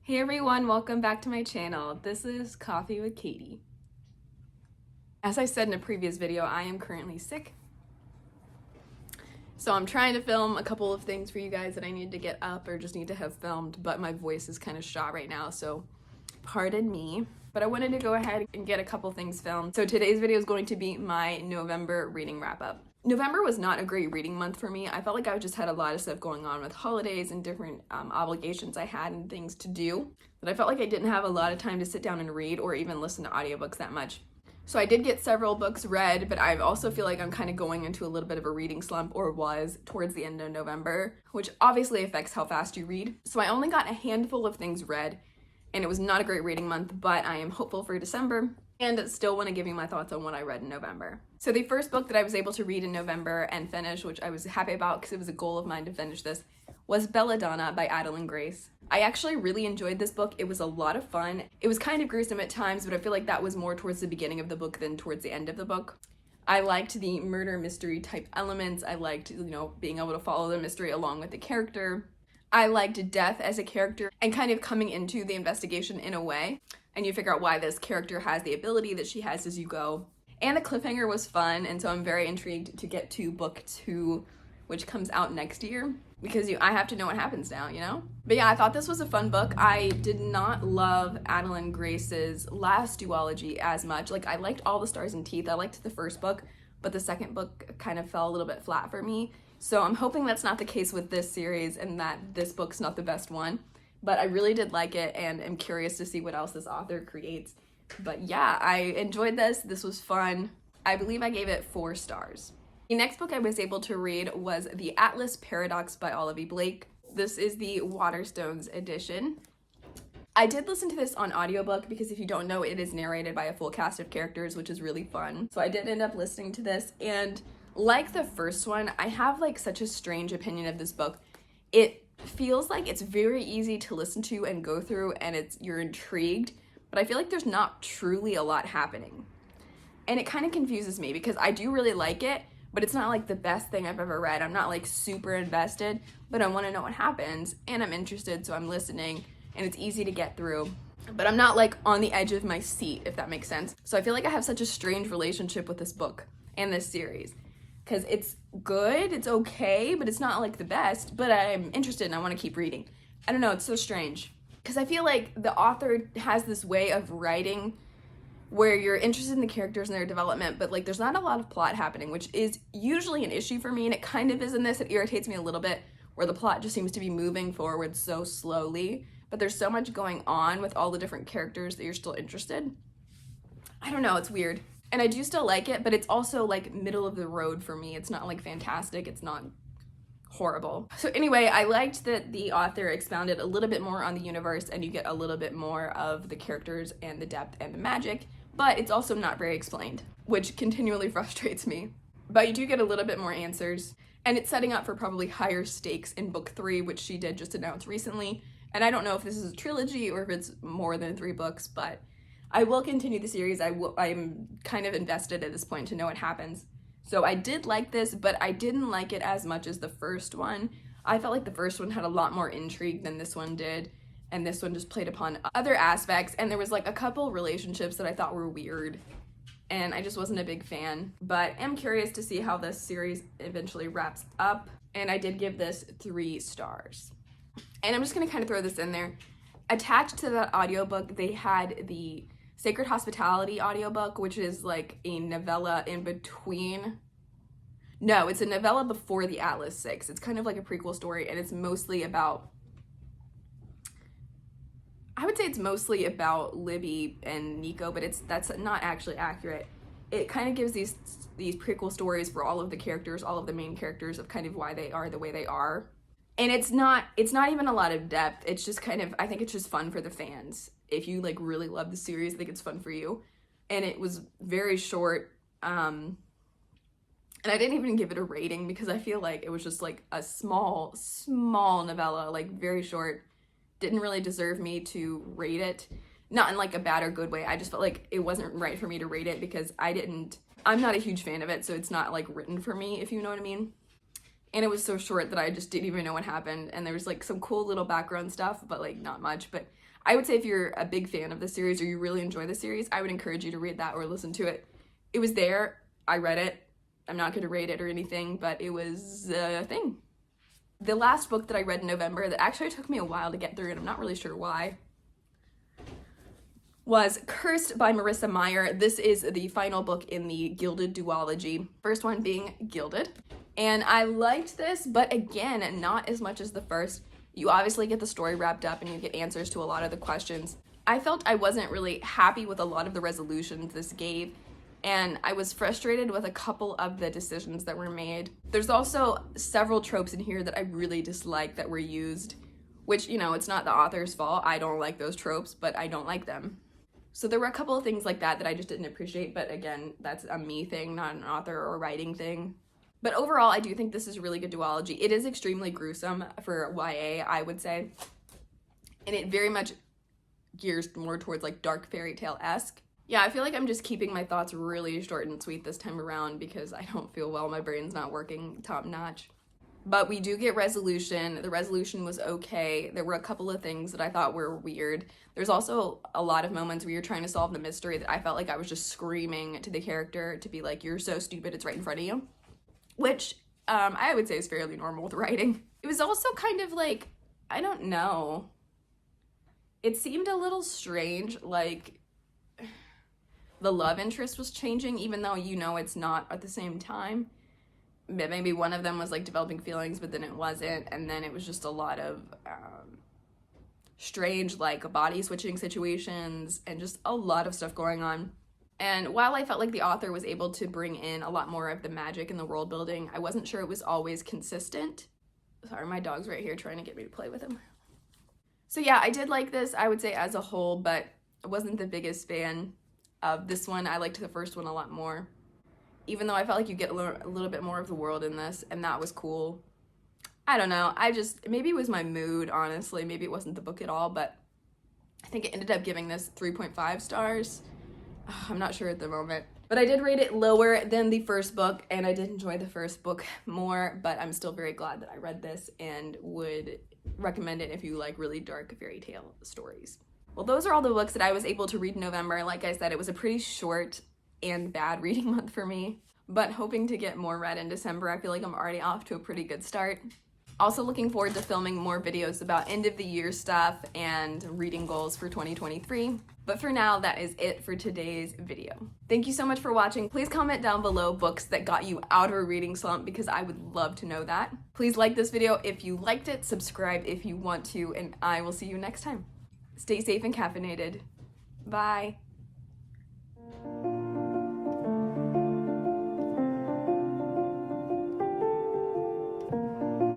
Hey everyone, welcome back to my channel. This is Coffee with Katie. As I said in a previous video, I am currently sick. So I'm trying to film a couple of things for you guys that I need to get up or just need to have filmed, but my voice is kind of shot right now, so pardon me. But I wanted to go ahead and get a couple things filmed. So today's video is going to be my November reading wrap up. November was not a great reading month for me. I felt like I just had a lot of stuff going on with holidays and different obligations I had and things to do, that I felt like I didn't have a lot of time to sit down and read or even listen to audiobooks that much. So I did get several books read, but I also feel like I'm kind of going into a little bit of a reading slump, or was towards the end of November, which obviously affects how fast you read. So I only got a handful of things read, and it was not a great reading month, but I am hopeful for December and still want to give you my thoughts on what I read in November. So the first book that I was able to read in November and finish, which I was happy about because it was a goal of mine to finish this, was Belladonna by Adeline Grace. I actually really enjoyed this book. It was a lot of fun. It was kind of gruesome at times, but I feel like that was more towards the beginning of the book than towards the end of the book. I liked the murder mystery type elements. I liked, being able to follow the mystery along with the character. I liked Death as a character and kind of coming into the investigation in a way. And you figure out why this character has the ability that she has as you go. And the cliffhanger was fun, and so I'm very intrigued to get to book 2, which comes out next year, because I have to know what happens now, But yeah, I thought this was a fun book. I did not love Adeline Grace's last duology as much. Like, I liked All the Stars and Teeth. I liked the first book, but the second book kind of fell a little bit flat for me. So I'm hoping that's not the case with this series and that this book's not the best one. But I really did like it and am curious to see what else this author creates. But yeah, I enjoyed this. This was fun. I believe I gave it 4 stars. The next book I was able to read was The Atlas Paradox by Olivia Blake. This is the Waterstones edition. I did listen to this on audiobook because if you don't know, it is narrated by a full cast of characters, which is really fun. So I did end up listening to this, and like the first one, I have such a strange opinion of this book. It feels like it's very easy to listen to and go through, and you're intrigued, but I feel like there's not truly a lot happening. And it kind of confuses me because I do really like it, but it's not the best thing I've ever read. I'm not super invested, but I want to know what happens, and I'm interested, so I'm listening, and it's easy to get through. But I'm not on the edge of my seat, if that makes sense. So I feel like I have such a strange relationship with this book and this series, because it's good, it's okay, but it's not the best, but I'm interested and I want to keep reading. I don't know, it's so strange. Because I feel like the author has this way of writing where you're interested in the characters and their development, but there's not a lot of plot happening, which is usually an issue for me, and it kind of is in this. It irritates me a little bit, where the plot just seems to be moving forward so slowly, but there's so much going on with all the different characters that you're still interested. I don't know, it's weird. And I do still like it, but it's also middle of the road for me. It's not fantastic, it's not horrible. So anyway, I liked that the author expounded a little bit more on the universe, and you get a little bit more of the characters and the depth and the magic, but it's also not very explained, which continually frustrates me. But you do get a little bit more answers, and it's setting up for probably higher stakes in book 3, which she did just announce recently. And I don't know if this is a trilogy or if it's more than 3 books, but I will continue the series. I'm kind of invested at this point to know what happens. So I did like this, but I didn't like it as much as the first one. I felt like the first one had a lot more intrigue than this one did, and this one just played upon other aspects, and there was a couple relationships that I thought were weird, and I just wasn't a big fan. But I'm curious to see how this series eventually wraps up, and I did give this 3 stars. And I'm just gonna kind of throw this in there. Attached to that audiobook, they had the Sacred Hospitality audiobook, which is a novella in between. No, it's a novella before the Atlas 6. It's kind of a prequel story, and it's mostly about, I would say it's mostly about Libby and Nico, but that's not actually accurate. It kind of gives these prequel stories for all of the characters, all of the main characters, of kind of why they are the way they are. And it's not even a lot of depth. It's just kind of, I think it's just fun for the fans. If you really love the series, I think it's fun for you. And it was very short. And I didn't even give it a rating because I feel like it was just a small novella, very short. Didn't really deserve me to rate it. Not in a bad or good way. I just felt like it wasn't right for me to rate it because I'm not a huge fan of it, so it's not written for me, if you know what I mean. And it was so short that I just didn't even know what happened. And there was some cool little background stuff, but not much. But I would say if you're a big fan of the series or you really enjoy the series, I would encourage you to read that or listen to it. It was there. I read it. I'm not going to rate it or anything, but it was a thing. The last book that I read in November that actually took me a while to get through, and I'm not really sure why, was Cursed by Marissa Meyer. This is the final book in the Gilded duology. First one being Gilded. And I liked this, but again, not as much as the first. You obviously get the story wrapped up and you get answers to a lot of the questions. I felt I wasn't really happy with a lot of the resolutions this gave, and I was frustrated with a couple of the decisions that were made. There's also several tropes in here that I really dislike that were used, which, you know, it's not the author's fault. I don't like those tropes, but I don't like them. So there were a couple of things like that that I just didn't appreciate, but again, that's a me thing, not an author or writing thing. But overall, I do think this is a really good duology. It is extremely gruesome for YA, I would say. And it very much gears more towards like dark fairy tale-esque. Yeah, I feel like I'm just keeping my thoughts really short and sweet this time around because I don't feel well. My brain's not working top notch. But we do get resolution. The resolution was okay. There were a couple of things that I thought were weird. There's also a lot of moments where you're trying to solve the mystery that I felt like I was just screaming to the character to be like, you're so stupid, it's right in front of you. Which I would say is fairly normal with writing. It was also kind of like, I don't know. It seemed a little strange, like the love interest was changing, even though you know it's not at the same time. Maybe one of them was like developing feelings, but then it wasn't, and then it was just a lot of strange like body switching situations and just a lot of stuff going on. And while I felt like the author was able to bring in a lot more of the magic and the world building, I wasn't sure it was always consistent. Sorry, my dog's right here trying to get me to play with him. So yeah, I did like this, I would say, as a whole, but I wasn't the biggest fan of this one. I liked the first one a lot more, even though I felt like you get a little bit more of the world in this, and that was cool. I don't know, maybe it was my mood, honestly. Maybe it wasn't the book at all, but I think it ended up giving this 3.5 stars. I'm not sure at the moment. But I did rate it lower than the first book, and I did enjoy the first book more, but I'm still very glad that I read this and would recommend it if you like really dark fairy tale stories. Well, those are all the books that I was able to read in November. Like I said, it was a pretty short and bad reading month for me, but hoping to get more read in December. I feel like I'm already off to a pretty good start. Also looking forward to filming more videos about end of the year stuff and reading goals for 2023. But for now, that is it for today's video. Thank you so much for watching. Please comment down below books that got you out of a reading slump because I would love to know that. Please like this video if you liked it, subscribe if you want to, and I will see you next time. Stay safe and caffeinated. Bye.